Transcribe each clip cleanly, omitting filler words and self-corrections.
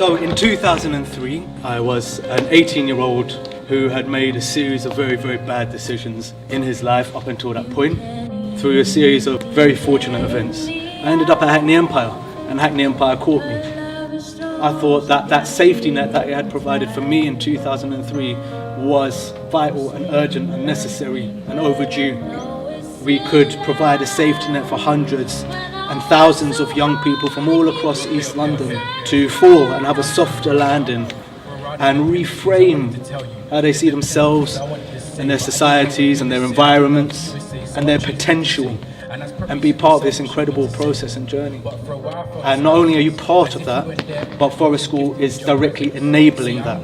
So in 2003, I was an 18-year-old who had made a series of very, very bad decisions in his life up until that point. Through a series of very fortunate events, I ended up at Hackney Empire, and Hackney Empire caught me. I thought that that safety net that it had provided for me in 2003 was vital and urgent and necessary and overdue. We could provide a safety net for hundreds and thousands of young people from all across East London to fall and have a softer landing and reframe how they see themselves and their societies and their environments and their potential, and be part of this incredible process and journey. And not only are you part of that, but Forest School is directly enabling that.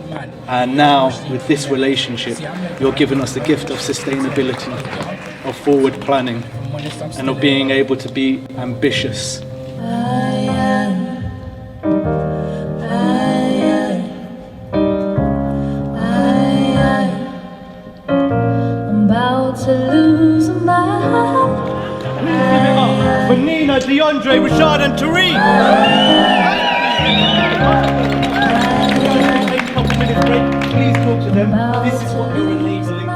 And now with this relationship, you're giving us the gift of sustainability, of forward planning, and of being able to be ambitious. I'm about to lose my heart. For Nina, DeAndre, Rashad and Tariq! Take a couple minutes break, please talk to them. This is what you're enabling.